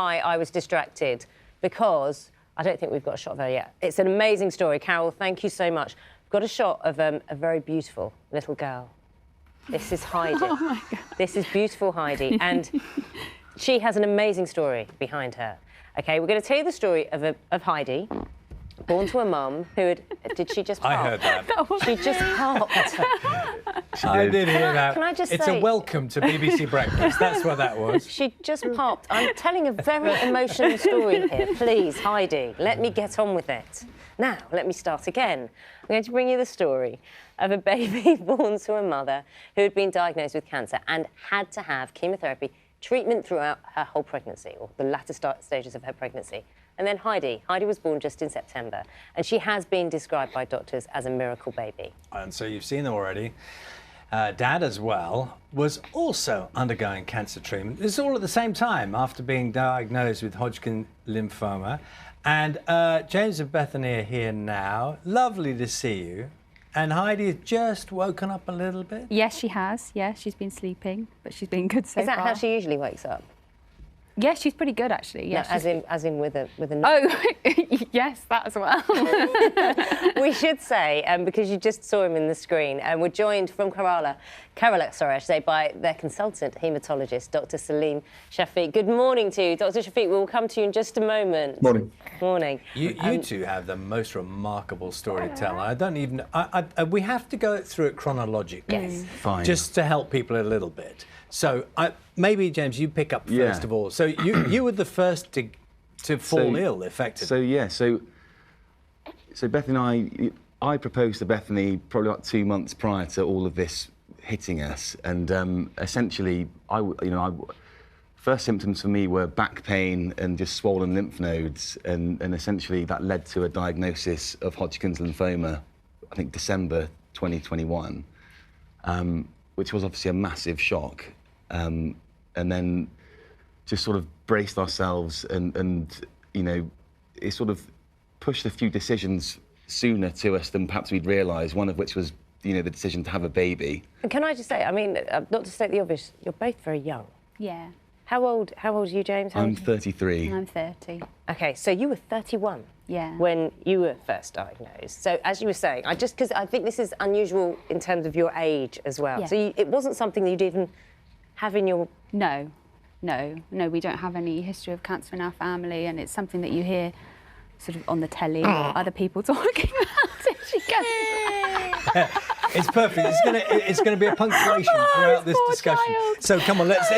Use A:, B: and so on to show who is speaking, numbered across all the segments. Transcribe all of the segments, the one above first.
A: I was distracted because I don't think we've got a shot of her yet. It's an amazing story. Carol, thank you so much. We've got a shot of a very beautiful little girl. This is Heidi.
B: Oh, my God.
A: This is beautiful Heidi, and she has an amazing story behind her. OK, we're going to tell you the story of Heidi, born to a mum who had... Did she just pop?
C: I heard that.
A: She just popped.
C: I did hear that.
A: Can I just
C: it's
A: say...
C: a welcome to BBC Breakfast. That's what that was.
A: She just popped. I'm telling a very emotional story here. Please, Heidi, let me get on with it. Now, let me start again. I'm going to bring you the story of a baby born to a mother who had been diagnosed with cancer and had to have chemotherapy treatment throughout her whole pregnancy, or the latter stages of her pregnancy. And then Heidi was born just in September, and she has been described by doctors as a miracle baby.
C: And so you've seen them already. Dad, as well, was also undergoing cancer treatment. This is all at the same time after being diagnosed with Hodgkin lymphoma. And James and Bethany are here now. Lovely to see you. And Heidi has just woken up a little bit.
B: Yes, she has. Yeah, she's been sleeping, but she's been good so far.
A: Is that how she usually wakes up?
B: Yeah, she's pretty good, actually. Yeah,
A: no, as in with a...
B: Oh, yes, that as well.
A: We should say, because you just saw him in the screen, we're joined from Kerala, sorry, I should say, by their consultant haematologist, Dr. Salim Shafiq. Good morning to you, Dr. Shafiq. We'll come to you in just a moment.
D: Morning.
A: Morning.
C: You two have the most remarkable story to tell. I don't even... we have to go through it chronologically.
A: Yes.
D: Fine.
C: Just to help people a little bit. So maybe, James, you pick up first of all. So you were the first to fall ill, effectively.
D: So Bethany, I proposed to Bethany probably about 2 months prior to all of this hitting us, and essentially, first symptoms for me were back pain and just swollen lymph nodes, and essentially that led to a diagnosis of Hodgkin's lymphoma, I think December 2021, which was obviously a massive shock. And then just sort of braced ourselves and it sort of pushed a few decisions sooner to us than perhaps we'd realised, one of which was, the decision to have a baby.
A: And can I just say, I mean, not to state the obvious, you're both very young.
B: Yeah.
A: How old are you, James?
D: I'm 33.
B: And I'm 30.
A: OK, so you were 31 when you were first diagnosed. So, as you were saying, because I think this is unusual in terms of your age as well.
B: Yeah.
A: So it wasn't something that you'd even have in your...
B: No, we don't have any history of cancer in our family, and it's something that you hear sort of on the telly or other people talking about it. She goes...
C: It's perfect. It's gonna be a punctuation throughout this discussion.
B: Child.
C: So come on, let's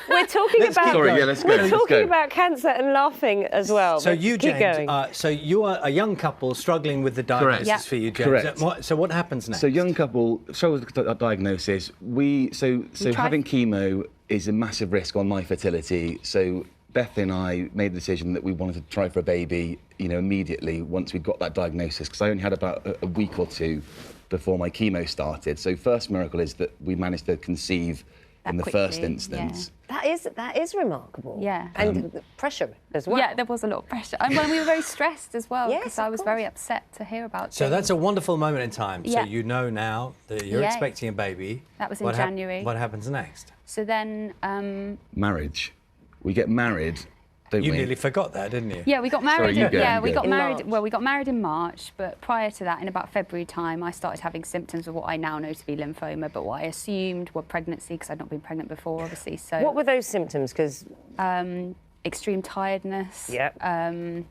A: We're talking about...
D: Sorry, let's go.
A: We're talking about cancer and laughing as well.
C: So
A: you,
C: James,
A: keep going.
C: so you are a young couple struggling with the diagnosis
D: Correct.
C: for you, James.
D: Correct.
C: So what happens next?
D: So young couple struggle with the diagnosis. So having chemo is a massive risk on my fertility. So Beth and I made the decision that we wanted to try for a baby, immediately once we got that diagnosis, because I only had about a week or two before my chemo started. So first miracle is that we managed to conceive in the first instance.
A: Yeah. That is remarkable.
B: Yeah.
A: And the pressure as well.
B: Yeah, there was a lot of pressure. And when we were very stressed as well, because
A: Yes,
B: I
A: of
B: was
A: course.
B: very upset to hear about
C: So
B: things.
C: that's a wonderful moment in time.
B: Yeah.
C: So you know now that you're
B: Yeah.
C: expecting a baby.
B: That was in January.
C: What happens next?
B: So then...
D: Marriage. We get married, don't
C: You
D: we?
C: nearly forgot that, didn't you?
B: Yeah, we got married.
D: Sorry, you go,
B: we
D: you
B: got
D: go.
B: married.
A: March.
B: Well, we got married in March, but prior to that, in about February time, I started having symptoms of what I now know to be lymphoma, but what I assumed were pregnancy because I'd not been pregnant before, obviously. So
A: What were those symptoms? Because
B: extreme tiredness.
A: Yep.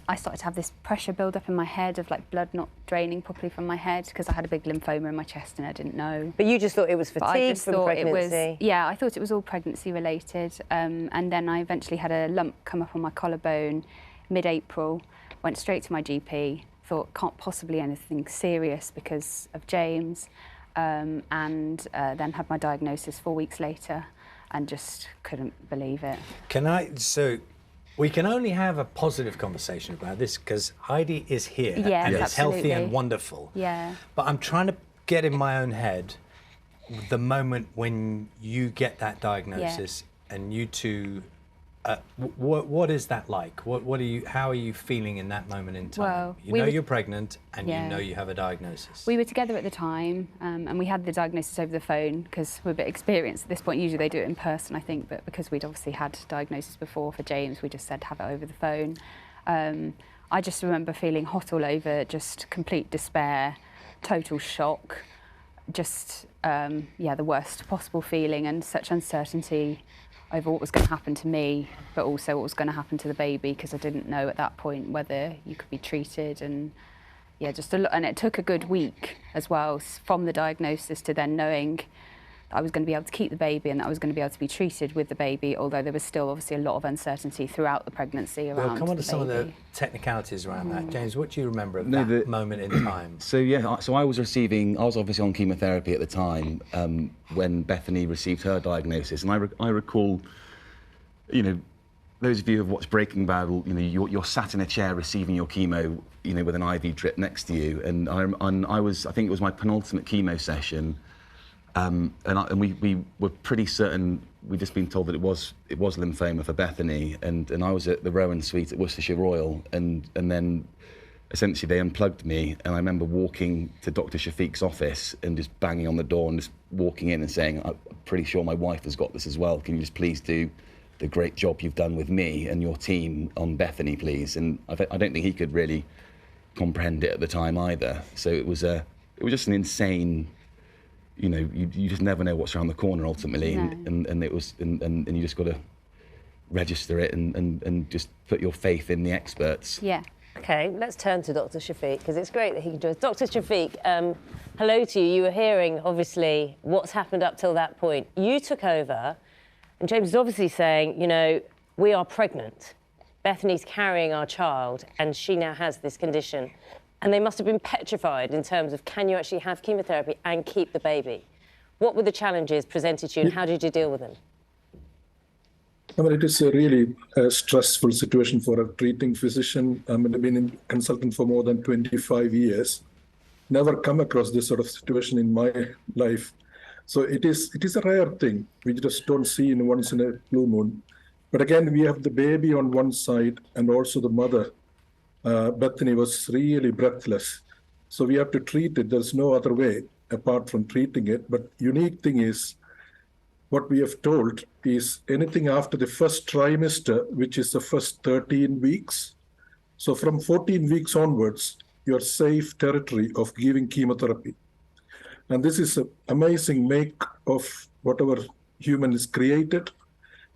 B: I started to have this pressure build up in my head of like blood not draining properly from my head because I had a big lymphoma in my chest and I didn't know.
A: But you just thought it was
B: But I
A: fatigue
B: just
A: from
B: thought
A: pregnancy?
B: it was, yeah, I thought it was all pregnancy related. And then I eventually had a lump come up on my collarbone mid-April, went straight to my GP, thought can't possibly anything serious because of James, and then had my diagnosis 4 weeks later and just couldn't believe it.
C: So we can only have a positive conversation about this because Heidi is here
B: Yes,
C: and is healthy and
B: absolutely.
C: wonderful.
B: Yeah.
C: But I'm trying to get in my own head the moment when you get that diagnosis and you two What is that like? How are you feeling in that moment in time?
B: Well,
C: you know you're pregnant and
B: Yeah.
C: you know you have a diagnosis.
B: We were together at the time, and we had the diagnosis over the phone because we're a bit experienced at this point. Usually they do it in person, I think, but because we'd obviously had diagnosis before for James, we just said have it over the phone. I just remember feeling hot all over, just complete despair, total shock, just, the worst possible feeling, and such uncertainty over what was going to happen to me, but also what was going to happen to the baby, because I didn't know at that point whether you could be treated. And yeah, and it took a good week as well from the diagnosis to then knowing that I was going to be able to keep the baby and that I was going to be able to be treated with the baby, although there was still obviously a lot of uncertainty throughout the pregnancy around
C: We'll come on to some of the
B: baby.
C: technicalities around that. James, what do you remember of
D: No,
C: that moment in time?
D: So I was obviously on chemotherapy at the time when Bethany received her diagnosis, and I recall, you know, those of you who've watched Breaking Bad, you know, you're sat in a chair receiving your chemo, you know, with an IV drip next to you, and I think it was my penultimate chemo session, and we were pretty certain. We'd just been told that it was lymphoma for Bethany, and I was at the Rowan Suite at Worcestershire Royal, and then essentially they unplugged me, and I remember walking to Dr. Shafiq's office and just banging on the door and just walking in and saying, I'm pretty sure my wife has got this as well. Can you just please do the great job you've done with me and your team on Bethany, please? And I don't think he could really comprehend it at the time either. So it was just an insane. You know, you just never know what's around the corner ultimately,
B: No.
D: and you just got to register it and just put your faith in the experts.
B: Yeah.
A: Okay, let's turn to Dr. Shafiq, because it's great that he can join us. Dr. Shafiq, hello to you. You were hearing, obviously, what's happened up till that point. You took over, and James is obviously saying, you know, we are pregnant. Bethany's carrying our child, and she now has this condition. And they must have been petrified in terms of, can you actually have chemotherapy and keep the baby? What were the challenges presented to you, and how did you deal with them?
E: I mean, it is a really stressful situation for a treating physician. I mean, I've been a consultant for more than 25 years. Never come across this sort of situation in my life. So it is a rare thing. We just don't see once in a blue moon. But again, we have the baby on one side and also the mother. Bethany was really breathless. So we have to treat it. There's no other way apart from treating it. But unique thing is, what we have told is anything after the first trimester, which is the first 13 weeks. So from 14 weeks onwards, you're safe territory of giving chemotherapy. And this is an amazing make of whatever human is created.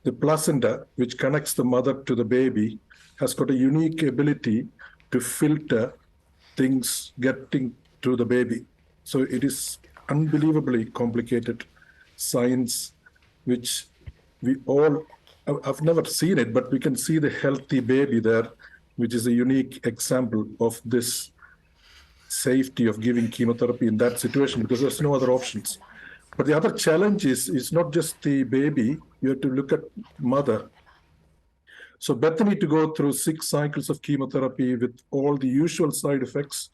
E: The placenta, which connects the mother to the baby, has got a unique ability to filter things getting to the baby. So it is unbelievably complicated science, which I've never seen it, but we can see the healthy baby there, which is a unique example of this safety of giving chemotherapy in that situation, because there's no other options. But the other challenge is not just the baby, you have to look at mother. So Bethany to go through 6 cycles of chemotherapy with all the usual side effects,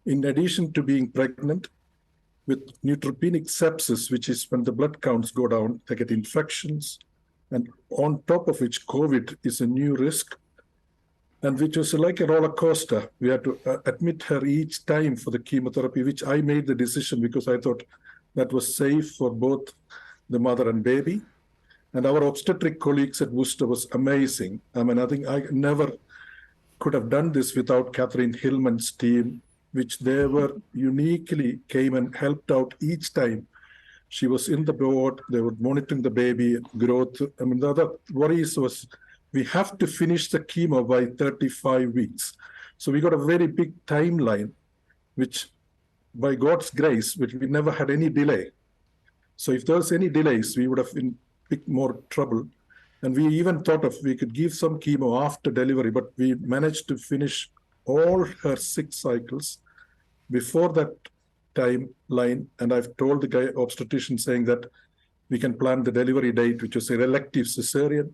E: in addition to being pregnant, with neutropenic sepsis, which is when the blood counts go down, they get infections, and on top of which COVID is a new risk, and which was like a roller coaster. We had to admit her each time for the chemotherapy, which I made the decision because I thought that was safe for both the mother and baby. And our obstetric colleagues at Worcester was amazing. I mean, I think I never could have done this without Catherine Hillman's team, which they were uniquely came and helped out each time. She was in the board, they were monitoring the baby growth. I mean, the other worries was we have to finish the chemo by 35 weeks. So we got a very big timeline, which by God's grace, which we never had any delay. So if there was any delays, we would have been big more trouble. And we even thought of we could give some chemo after delivery, but we managed to finish all her 6 cycles before that timeline. And I've told the guy obstetrician saying that we can plan the delivery date, which was a elective cesarean.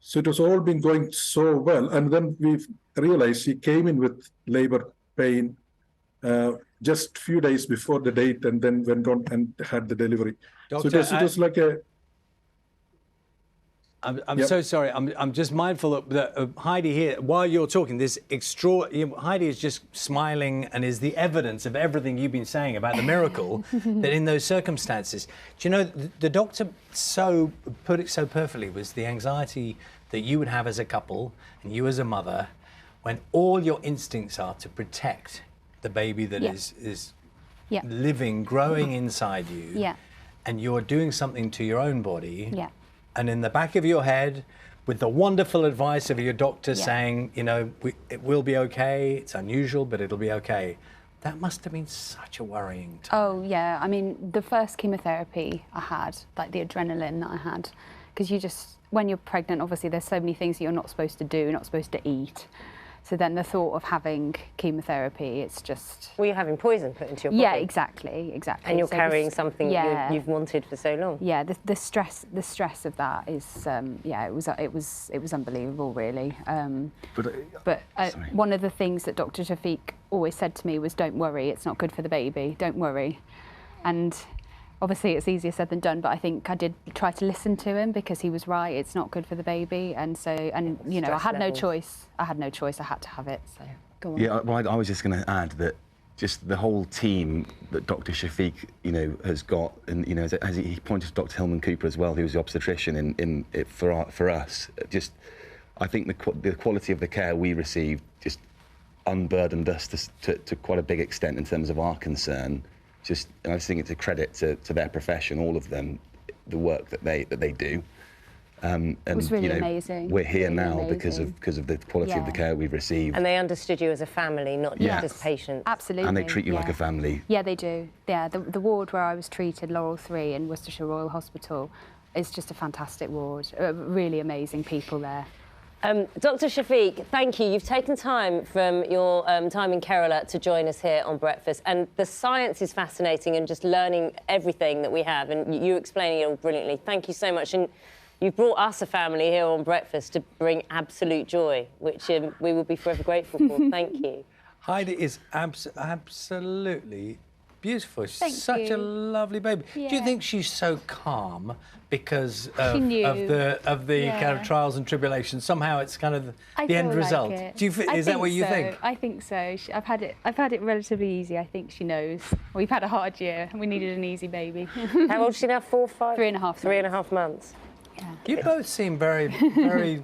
E: So it was all been going so well. And then we realized she came in with labor pain just a few days before the date, and then went on and had the delivery.
C: Doctor,
E: so it was like a...
C: I'm
E: Yep.
C: so sorry. I'm just mindful of Heidi here. While you're talking, Heidi is just smiling and is the evidence of everything you've been saying about the miracle that in those circumstances. Do you know, the doctor put it so perfectly, was the anxiety that you would have as a couple and you as a mother when all your instincts are to protect the baby that is
B: Yeah.
C: living, growing inside you.
B: Yeah.
C: And you're doing something to your own body.
B: Yeah.
C: And in the back of your head, with the wonderful advice of your doctor saying, you know, it will be okay, it's unusual, but it'll be okay. That must have been such a worrying time.
B: Oh, yeah. I mean, the first chemotherapy I had, like the adrenaline that I had, because when you're pregnant, obviously there's so many things that you're not supposed to do, you're not supposed to eat. So then the thought of having chemotherapy, it's just...
A: Well, you're having poison put into your body.
B: Yeah, exactly.
A: And you're carrying something you've wanted for so long.
B: Yeah, the stress of that is, it was unbelievable, really. But one of the things that Dr. Shafiq always said to me was, "Don't worry, it's not good for the baby. Don't worry." And obviously, it's easier said than done. But I think I did try to listen to him because he was right. It's not good for the baby, and you know, I had no choice. I had to have it. So go on.
D: Yeah, well, I was just going to add that just the whole team that Dr. Shafiq, you know, has got, and you know, as he pointed to Dr. Hillman Cooper as well, who was the obstetrician for us. Just, I think the quality of the care we received just unburdened us to quite a big extent in terms of our concern. Just, I just think it's a credit to their profession, all of them, the work that they do. And
B: It was really
D: you know,
B: amazing.
D: we're here
B: Really
D: now
B: amazing.
D: because of the quality of the care we've received.
A: And they understood you as a family, not just as patients.
B: Absolutely.
D: And they treat you like a family.
B: Yeah, they do. Yeah, the ward where I was treated, Laurel 3 in Worcestershire Royal Hospital, is just a fantastic ward. Really amazing people there.
A: Dr. Shafiq, thank you. You've taken time from your time in Kerala to join us here on Breakfast. And the science is fascinating and just learning everything that we have. And you explaining it all brilliantly. Thank you so much. And you've brought us a family here on Breakfast to bring absolute joy, which we will be forever grateful for. Thank you.
C: Heidi is absolutely beautiful. She's
B: Thank
C: such
B: you.
C: a lovely baby. Do you
B: Yeah.
C: think she's so calm because of
B: knew.
C: the
B: Yeah.
C: kind of trials and tribulations? Somehow it's kind of
B: I
C: the end
B: feel
C: result.
B: Like it.
C: Do you is that what you think?
B: I think so. I've had it relatively easy. I think she knows. We've had a hard year and we needed an easy baby.
A: How old is she now? 4, 5?
B: 3.5
A: 3.5 months.
B: Yeah.
C: You both seem very, very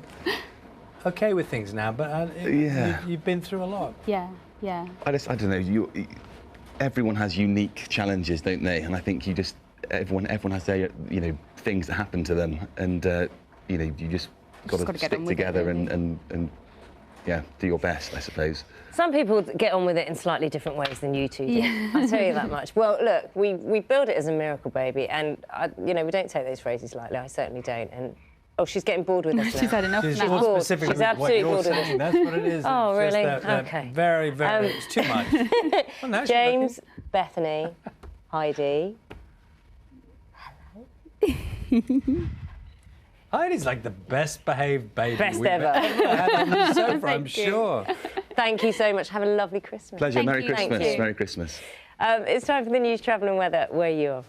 C: okay with things now, but you've been through a lot.
B: Yeah, yeah.
D: I don't know. Everyone has unique challenges, don't they? And I think everyone has their things that happen to them, and you just got to
B: get
D: stick
B: on with it,
D: together
B: really.
D: and do your best, I suppose.
A: Some people get on with it in slightly different ways than you two do. I'll tell you that much. Well, look, we build it as a miracle baby, and we don't take those phrases lightly. I certainly don't. And she's getting bored with us now.
B: She's had enough
C: She's
B: now.
C: more
A: bored.
C: specific
A: She's
C: with what
A: absolutely
C: you're
A: bored with
C: saying. That's what it is.
A: Oh,
C: It's just
A: really?
C: that
A: Okay.
C: Very, very. It's too much. Well, no, she's
A: James, Bethany, Heidi.
C: Heidi's like the best behaved baby
A: Best
C: we've
A: ever.
C: had on the sofa, I'm
B: Thank you.
C: sure.
A: Thank you so much. Have a lovely Christmas.
D: Pleasure.
B: Thank
D: Merry
B: you.
D: Christmas.
A: Thank you.
D: Merry Christmas.
A: It's time for the news, travel and weather. Where are you off?